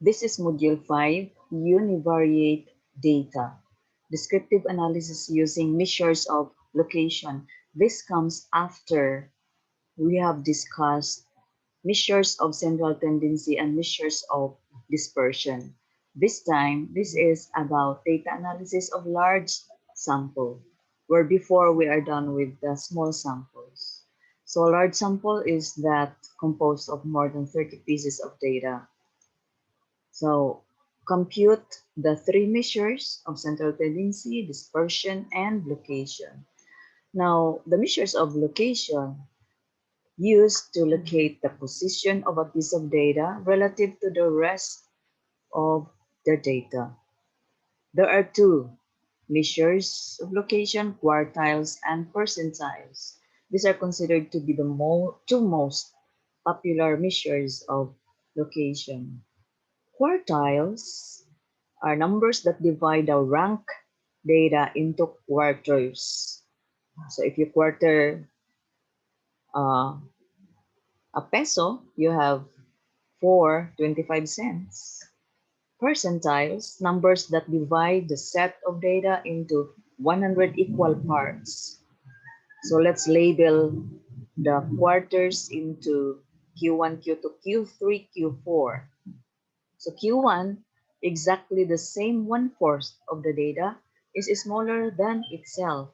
This is Module 5, Univariate Data. Descriptive analysis using measures of location. This comes after we have discussed measures of central tendency and measures of dispersion. This time, this is about data analysis of large sample, where before we are done with the small samples. So large sample is that composed of more than 30 pieces of data. So compute the three measures of central tendency, dispersion, and location. Now, the measures of location used to locate the position of a piece of data relative to the rest of the data. There are two measures of location, quartiles and percentiles. These are considered to be the two most popular measures of location. Quartiles are numbers that divide the rank data into quarters. So if you quarter uh, a peso, you have 4.25 cents. Percentiles, numbers that divide the set of data into 100 equal parts. So let's label the quarters into Q1, Q2, Q3, Q4. So Q1, exactly the same 1/4 of the data, is smaller than itself.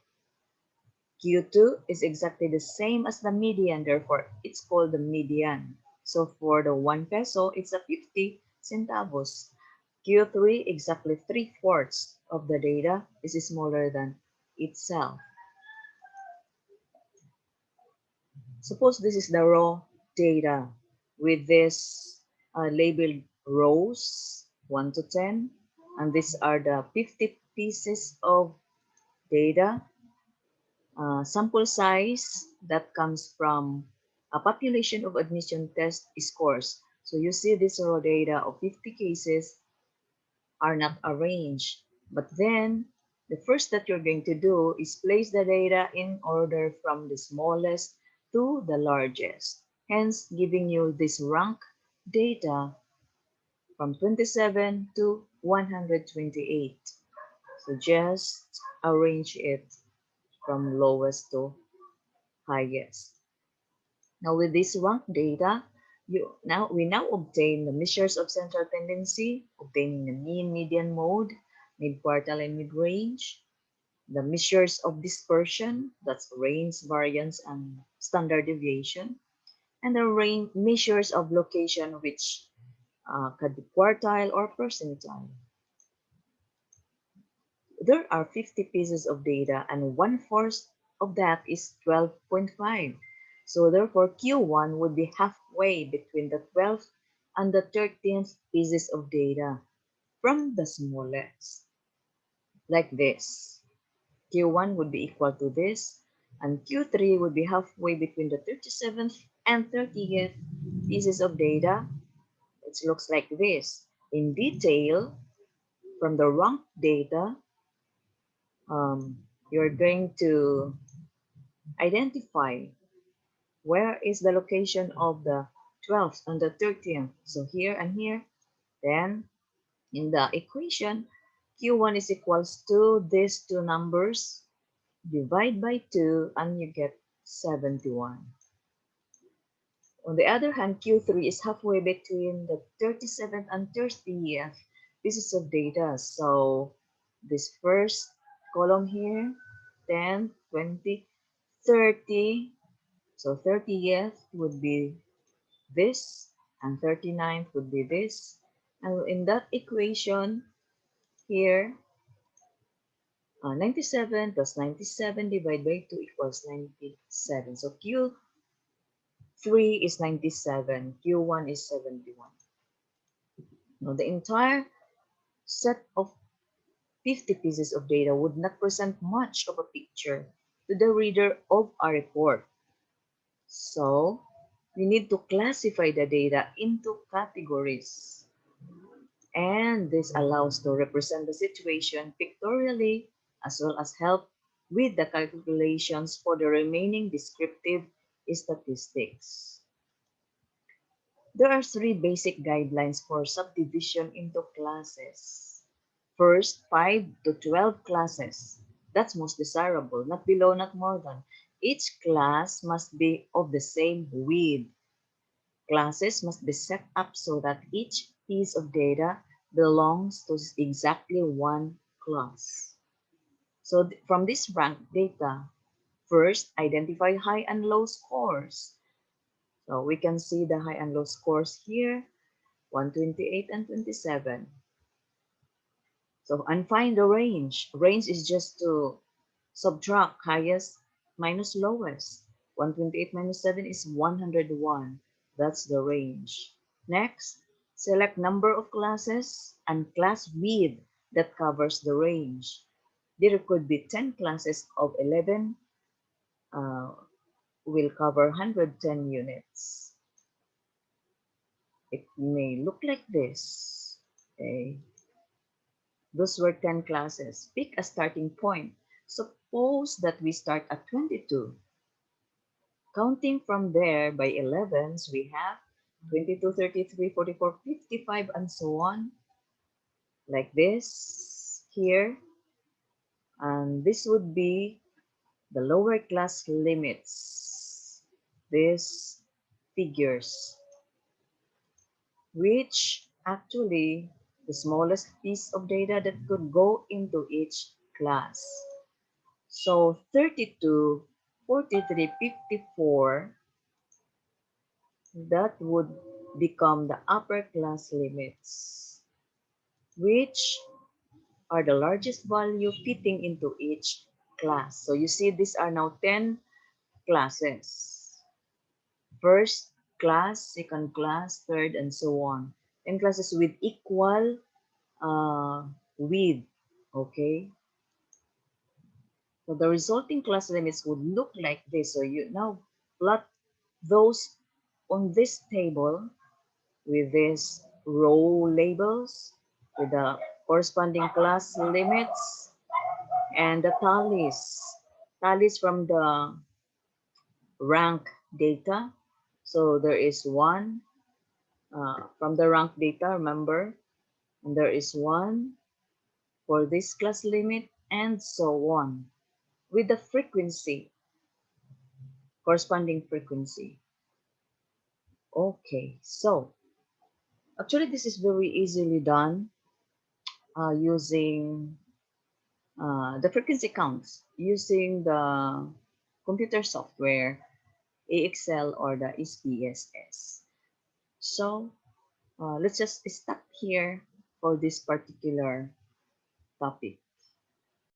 Q2 is exactly the same as the median, therefore it's called the median. So for the 1 peso, it's a 50 centavos. Q3, exactly 3/4 of the data is smaller than itself. Suppose this is the raw data with this labeled rows 1 to 10, and these are the 50 pieces of data. Sample size that comes from a population of admission test scores. So you see this raw data of 50 cases are not arranged. But then the first that you're going to do is place the data in order from the smallest to the largest, hence giving you this rank data from 27 to 128. So just arrange it from lowest to highest. Now with this rank data, we now obtain the measures of central tendency, obtaining the mean, median, mode, mid-quartile, and mid-range. The measures of dispersion, that's range, variance, and standard deviation. And the range measures of location, which could be quartile or percentile. There are 50 pieces of data, and 1/4 of that is 12.5. So therefore, Q1 would be halfway between the 12th and the 13th pieces of data from the smallest, like this. Q1 would be equal to this, and Q3 would be halfway between the 37th and 30th pieces of data. It looks like this. In detail, from the rank data, you're going to identify where is the location of the 12th and the 13th. So here and here, then in the equation, Q1 is equals to these two numbers, divide by 2, and you get 71. On the other hand, Q3 is halfway between the 37th and 30th pieces of data. So this first column here, 10, 20, 30. So 30th would be this, and 39th would be this. And in that equation here, 97 plus 97 divided by 2 equals 97. So Q3 is 97, Q1 is 71. Now the entire set of 50 pieces of data would not present much of a picture to the reader of a report. So we need to classify the data into categories. And this allows to represent the situation pictorially as well as help with the calculations for the remaining descriptive statistics. There are three basic guidelines for subdivision into classes. First, 5 to 12 classes. That's most desirable, not below, not more than. Each class must be of the same width. Classes must be set up so that each piece of data belongs to exactly one class. So from this ranked data, first identify high and low scores. So we can see the high and low scores here, 128 and 27. So and find the range. Range is just to subtract highest minus lowest. 128 minus 7 is 101. That's the range. Next, select number of classes and class width that covers the range. There could be 10 classes of 11 uh, will cover 110 units. It may look like this. Okay. Those were 10 classes. Pick a starting point. Suppose that we start at 22. Counting from there by 11s, we have 22, 33, 44, 55, and so on. Like this here. And this would be the lower class limits. These figures, which actually the smallest piece of data that could go into each class. So 32, 43, 54, that would become the upper class limits, which are the largest value fitting into each class. So you see these are now 10 classes. First class, second class, third, and so on. 10 classes with equal width, okay? So the resulting class limits would look like this. So you now plot those on this table with these row labels with the corresponding class limits and the tallies from the rank data. So there is one from the rank data, remember, and there is one for this class limit and so on with the frequency, corresponding frequency. Okay, so actually this is very easily done using the frequency counts using the computer software AXL or the SPSS. So let's just stop here for this particular topic.